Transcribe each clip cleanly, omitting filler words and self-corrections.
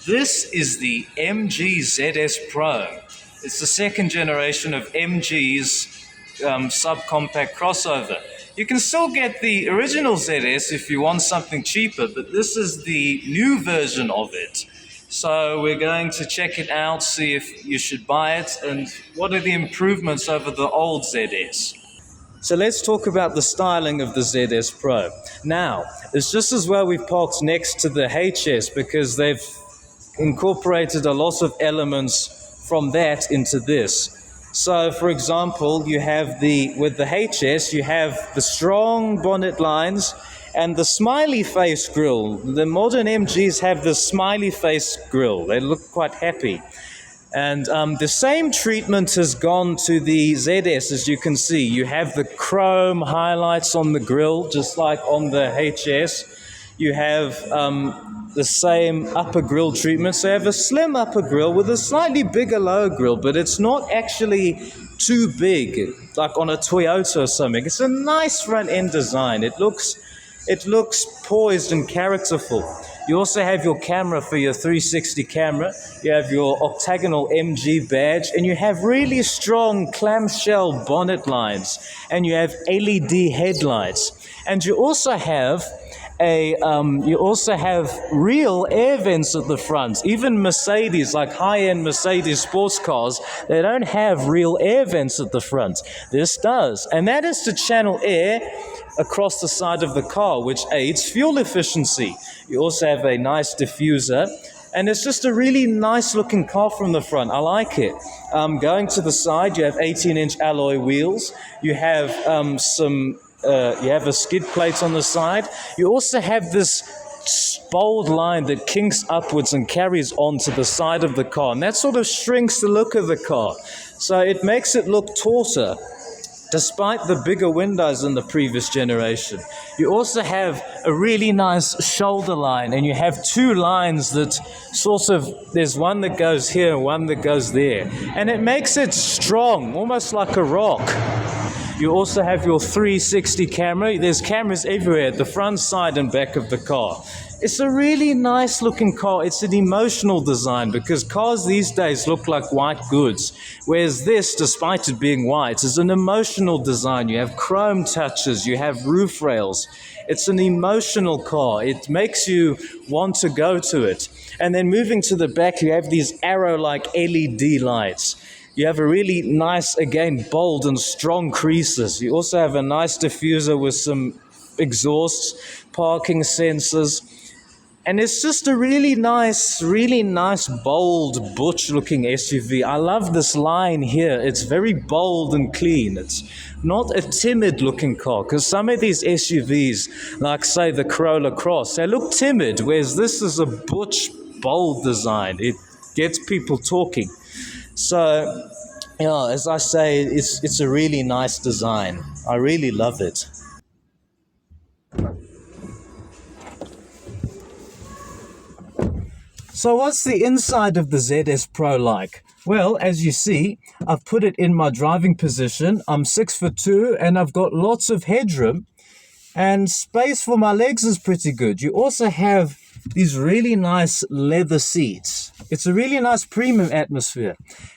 This is the MG ZS Pro. It's the second generation of MG's subcompact crossover. You can still get the original ZS if you want something cheaper, but this is the new version of it. So we're going to check it out, see if you should buy it, and what are the improvements over the old ZS. So let's talk about the styling of the ZS Pro. Now, it's just as well we've parked next to the HS because they've incorporated a lot of elements from that into this. So, for example, you have with the HS, you have the strong bonnet lines and the smiley face grille. The modern MGs have the smiley face grille. They look quite happy. And the same treatment has gone to the ZS, as you can see. You have the chrome highlights on the grille, just like on the HS. You have the same upper grille treatment. So you have a slim upper grille with a slightly bigger lower grille, but it's not actually too big, like on a Toyota or something. It's a nice front end design. It looks poised and characterful. You also have your camera for your 360 camera. You have your octagonal MG badge, and you have really strong clamshell bonnet lines, and you have LED headlights, and you also have real air vents at the front. Even Mercedes, like high-end Mercedes sports cars, they don't have real air vents at the front. This does, and that is to channel air across the side of the car, which aids fuel efficiency. You also have a nice diffuser, and it's just a really nice looking car from the front. I like it. Going to the side, you have 18-inch alloy wheels. You have you have a skid plate on the side. You also have this bold line that kinks upwards and carries onto the side of the car, and that sort of shrinks the look of the car. So it makes it look taller, despite the bigger windows in the previous generation. You also have a really nice shoulder line, and you have two lines that there's one that goes here and one that goes there. And it makes it strong, almost like a rock. You also have your 360 camera. There's cameras everywhere at the front, side, and back of the car. It's a really nice looking car. It's an emotional design because cars these days look like white goods, whereas this, despite it being white, is an emotional design. You have chrome touches, you have roof rails. It's an emotional car. It makes you want to go to it. And then moving to the back, you have these arrow-like LED lights. You have a really nice, again, bold and strong creases. You also have a nice diffuser with some exhausts, parking sensors. And it's just a really nice, bold, butch-looking SUV. I love this line here. It's very bold and clean. It's not a timid-looking car, because some of these SUVs, like, say, the Corolla Cross, they look timid, whereas this is a butch, bold design. It gets people talking. So, as I say, it's a really nice design. I really love it. So what's the inside of the ZS Pro like? Well, as you see, I've put it in my driving position. I'm 6'2", and I've got lots of headroom, and space for my legs is pretty good. You also have these really nice leather seats. It's a really nice premium atmosphere.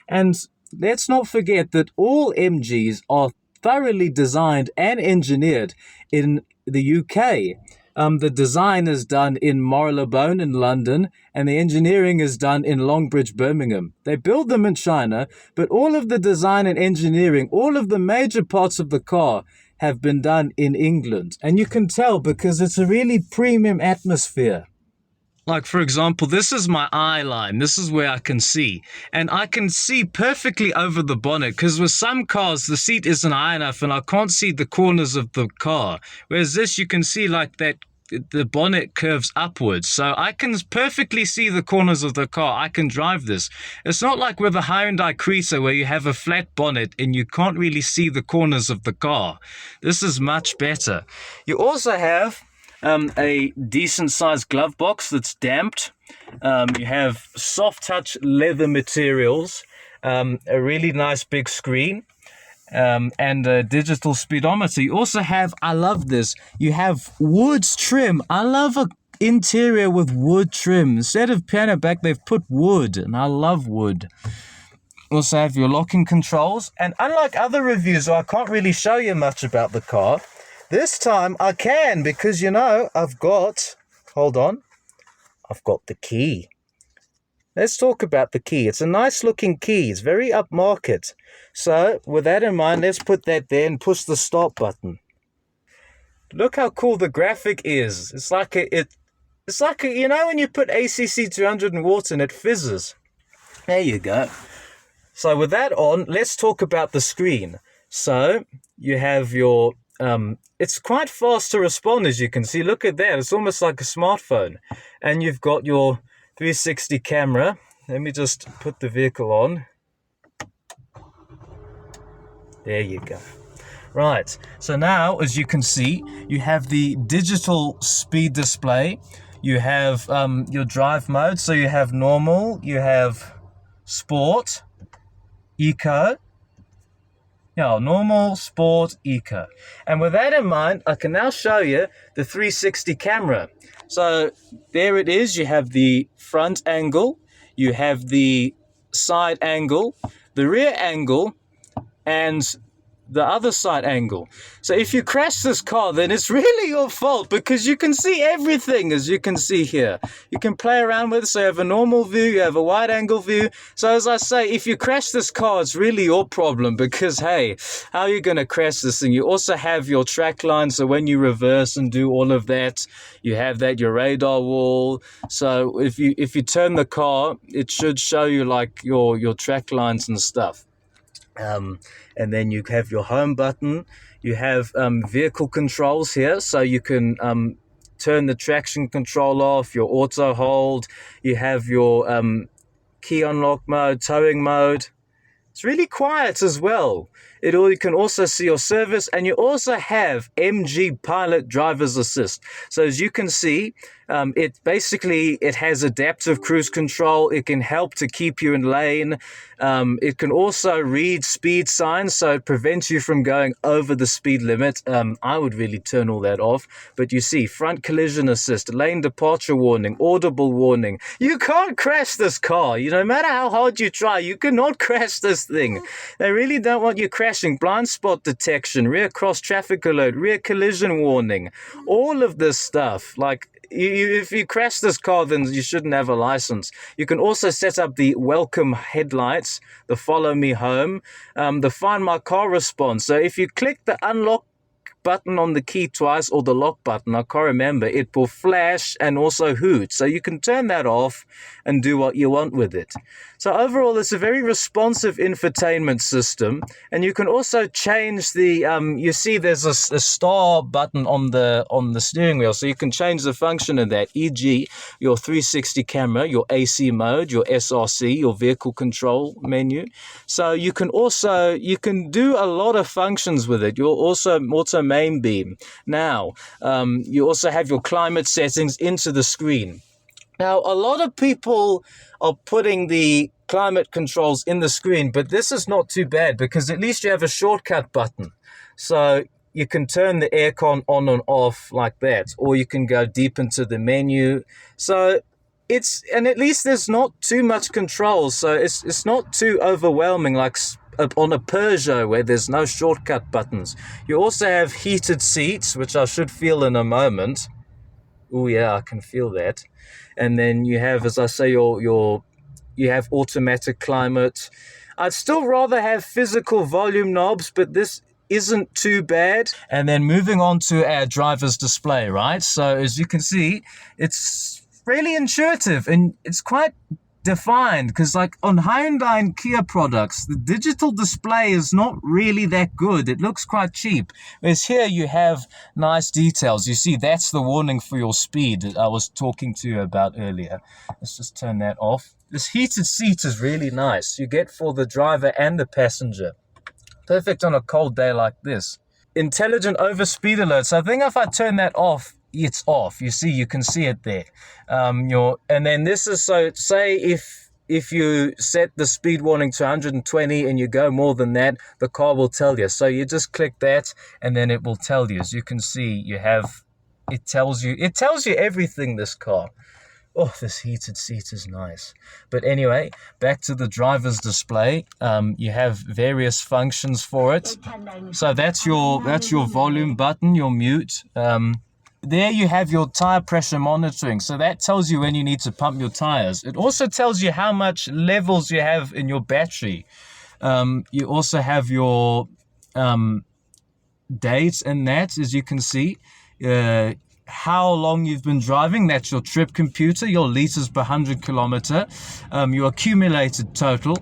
And let's not forget that all MGs are thoroughly designed and engineered in the UK. The design is done in Marylebone in London, and the engineering is done in Longbridge, Birmingham. They build them in China, but all of the design and engineering, all of the major parts of the car have been done in England. And you can tell because it's a really premium atmosphere. Like, for example, this is my eye line. This is where I can see. And I can see perfectly over the bonnet, because with some cars, the seat isn't high enough and I can't see the corners of the car. Whereas this, you can see like that, the bonnet curves upwards. So I can perfectly see the corners of the car. I can drive this. It's not like with a Hyundai Creta where you have a flat bonnet and you can't really see the corners of the car. This is much better. You also have a decent sized glove box that's damped. You have soft touch leather materials, a really nice big screen, and a digital speedometer. You also have, I love this, you have wood trim. I love interior with wood trim. Instead of piano back, they've put wood, and I love wood. Also have your locking controls, and unlike other reviews where I can't really show you much about the car, this time I can, because I've got the key. Let's talk about the key. It's a nice looking key. It's very upmarket. So with that in mind, let's put that there and push the start button. Look how cool the graphic is. It's like when you put ACC 200 in water and it fizzes. There you go. So with that on, let's talk about the screen. So you have your, it's quite fast to respond, as you can see. Look at that. It's almost like a smartphone. And you've got your 360 camera. Let me just put the vehicle on. There you go. Right. So now, as you can see, you have the digital speed display. You have your drive mode. So you have normal, you have sport, eco. Normal, sport, eco. And with that in mind, I can now show you the 360 camera. So there it is. You have the front angle, you have the side angle, the rear angle, and the other side angle. So if you crash this car, then it's really your fault, because you can see everything, as you can see here. You can play around with it. So you have a normal view, you have a wide angle view. So as I say, if you crash this car, it's really your problem, because hey, how are you going to crash this thing? You also have your track line. So when you reverse and do all of that, you have that, your radar wall. So if you turn the car, it should show you like your track lines and stuff. And then you have your home button. You have vehicle controls here, so you can turn the traction control off, your auto hold. You have your key unlock mode, towing mode. It's really quiet as well. You can also see your service, and you also have MG Pilot Driver's Assist. So as you can see, it has adaptive cruise control. It can help to keep you in lane. It can also read speed signs, so it prevents you from going over the speed limit. I would really turn all that off. But you see, front collision assist, lane departure warning, audible warning. You can't crash this car. No matter how hard you try, you cannot crash this thing. They really don't want you crashing. Blind spot detection, rear cross traffic alert, rear collision warning, all of this stuff. Like, if you crash this car, then you shouldn't have a license. You can also set up the welcome headlights, the follow me home, the find my car response. So if you click the unlock button on the key twice, or the lock button, I can't remember, it will flash and also hoot. So you can turn that off and do what you want with it. So overall, it's a very responsive infotainment system. And you can also change the, you see there's a star button on the steering wheel. So you can change the function of that, e.g. your 360 camera, your AC mode, your SRC, your vehicle control menu. So you can do a lot of functions with it. You'll also main beam. Now, you also have your climate settings into the screen. Now, a lot of people are putting the climate controls in the screen, but this is not too bad, because at least you have a shortcut button. So you can turn the aircon on and off like that, or you can go deep into the menu. So and at least there's not too much control. So it's not too overwhelming like on a Peugeot where there's no shortcut buttons. You also have heated seats, which I should feel in a moment. Oh yeah, I can feel that. And then you have, as I say, you have automatic climate. I'd still rather have physical volume knobs, but this isn't too bad. And then moving on to our driver's display, right? So as you can see, it's really intuitive and it's quite defined, because like on Hyundai and Kia products, the digital display is not really that good. It looks quite cheap. Whereas here you have nice details. You see, that's the warning for your speed that I was talking to you about earlier. Let's just turn that off. This heated seat is really nice. You get for the driver and the passenger. Perfect on a cold day like this. Intelligent overspeed alerts. I think if I turn that off, it's off. You see, you can see it there. And then this is, so say if you set the speed warning to 120 and you go more than that, the car will tell you. So you just click that and then it will tell you. As you can see, you have It tells you everything, this car. Oh, this heated seat is nice. But anyway, back to the driver's display. You have various functions for it. So that's your volume button, your mute. There you have your tire pressure monitoring. So that tells you when you need to pump your tires. It also tells you how much levels you have in your battery. You also have your dates and that, as you can see. How long you've been driving, that's your trip computer, your liters per 100 kilometer, your accumulated total.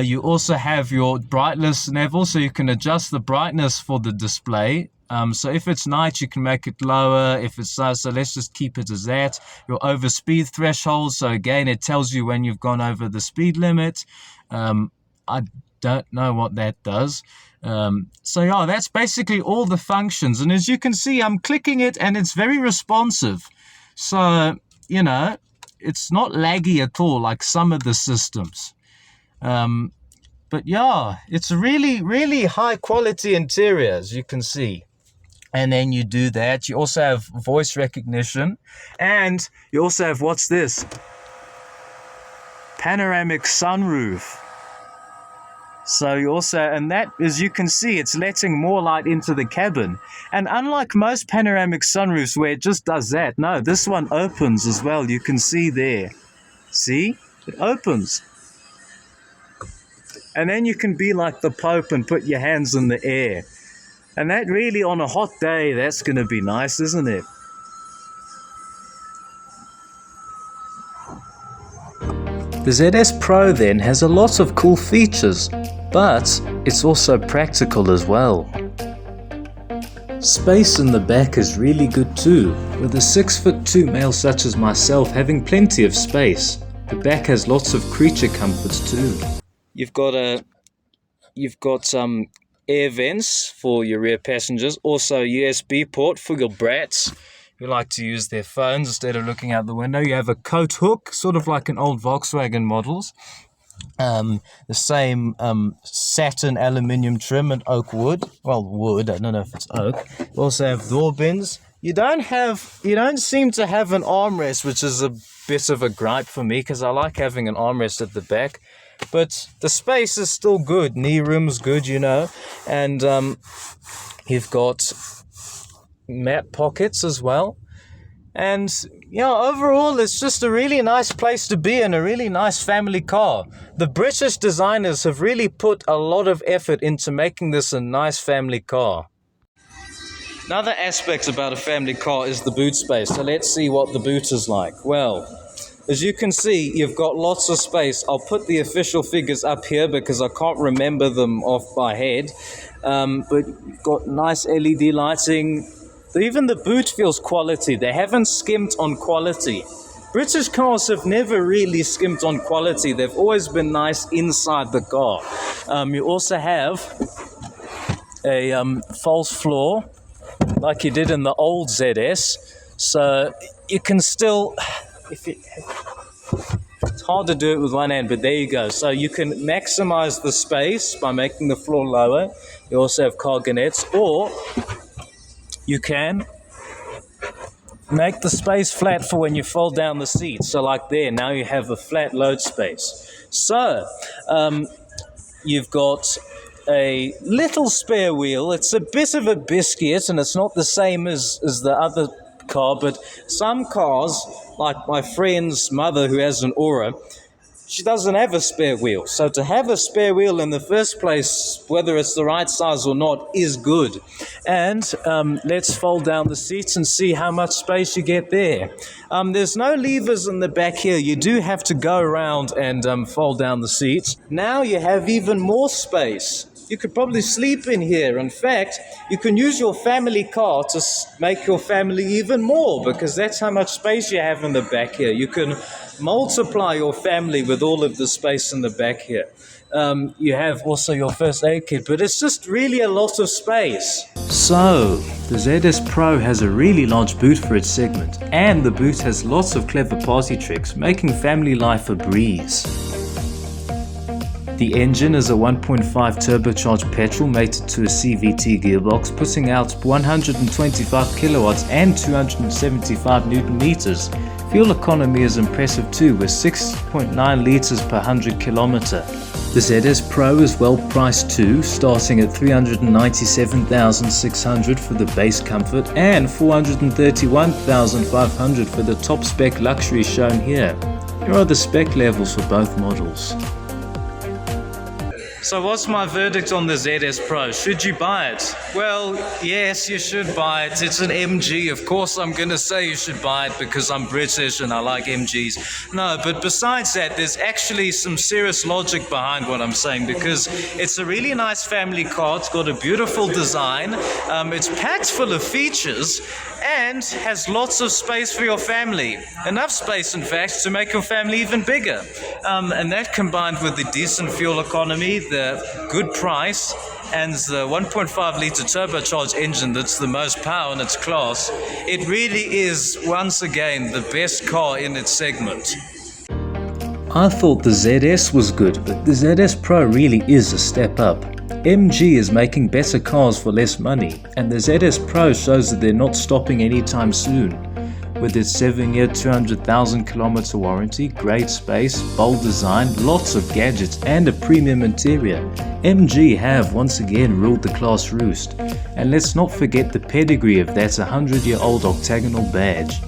You also have your brightness level, so you can adjust the brightness for the display. So if it's night, you can make it lower. If it's so let's just keep it as that. Your overspeed threshold, so again, it tells you when you've gone over the speed limit. I don't know what that does. So yeah, that's basically all the functions. And as you can see, I'm clicking it and it's very responsive. So, you know, it's not laggy at all like some of the systems. But yeah, it's really, really high quality interior, as you can see. And then you do that. You also have voice recognition. And you also have, what's this? Panoramic sunroof. So you also, and that, as you can see, it's letting more light into the cabin. And unlike most panoramic sunroofs where it just does that, no, this one opens as well. You can see there. See? It opens. And then you can be like the Pope and put your hands in the air. And that really, on a hot day, that's going to be nice, isn't it? The ZS Pro then has a lot of cool features, but it's also practical as well. Space in the back is really good too, with a 6'2" male such as myself having plenty of space. The back has lots of creature comforts too. You've got some air vents for your rear passengers, also a USB port for your brats who like to use their phones instead of looking out the window. You have a coat hook, sort of like an old Volkswagen models. The same satin aluminium trim and oak wood. Well, wood, I don't know if it's oak. You also have door bins. You don't seem to have an armrest, which is a bit of a gripe for me because I like having an armrest at the back. But the space is still good. Knee room's good, you know. And you've got map pockets as well. And, you know, overall, it's just a really nice place to be in, a really nice family car. The British designers have really put a lot of effort into making this a nice family car. Another aspect about a family car is the boot space. So let's see what the boot is like. Well, as you can see, you've got lots of space. I'll put the official figures up here because I can't remember them off by head. But you've got nice LED lighting. Even the boot feels quality. They haven't skimped on quality. British cars have never really skimped on quality. They've always been nice inside the car. You also have a false floor, like you did in the old ZS. So you can still, it's hard to do it with one hand, but there you go. So you can maximize the space by making the floor lower. You also have cargonettes, or you can make the space flat for when you fold down the seat. So like there, now you have a flat load space. So you've got a little spare wheel. It's a bit of a biscuit, and it's not the same as the other car, but some cars, like my friend's mother who has an Aura, she doesn't have a spare wheel. So to have a spare wheel in the first place, whether it's the right size or not, is good. And let's fold down the seats and see how much space you get there. There's no levers in the back here. You do have to go around and fold down the seats. Now you have even more space. You could probably sleep in here. In fact, you can use your family car to make your family even more, because that's how much space you have in the back here. You can multiply your family with all of the space in the back here. You have also your first aid kit, but it's just really a lot of space. So, the ZS Pro has a really large boot for its segment, and the boot has lots of clever party tricks, making family life a breeze. The engine is a 1.5 turbocharged petrol mated to a CVT gearbox, putting out 125 kilowatts and 275 newton meters. Fuel economy is impressive too, with 6.9 liters per 100 kilometer. The ZS Pro is well priced too, starting at $397,600 for the base comfort and $431,500 for the top spec luxury shown here. Here are the spec levels for both models. So what's my verdict on the ZS Pro? Should you buy it? Well, yes, you should buy it. It's an MG. Of course, I'm going to say you should buy it because I'm British and I like MGs. No, but besides that, there's actually some serious logic behind what I'm saying, because it's a really nice family car. It's got a beautiful design. It's packed full of features and has lots of space for your family. Enough space, in fact, to make your family even bigger. And that combined with the decent fuel economy, the good price, and the 1.5 liter turbocharged engine that's the most power in its class, it really is, once again, the best car in its segment. I thought the ZS was good, but the ZS Pro really is a step up. MG is making better cars for less money, and the ZS Pro shows that they're not stopping anytime soon. With its 7-year 200,000 kilometer warranty, great space, bold design, lots of gadgets and a premium interior, MG have once again ruled the class roost. And let's not forget the pedigree of that 100-year-old octagonal badge.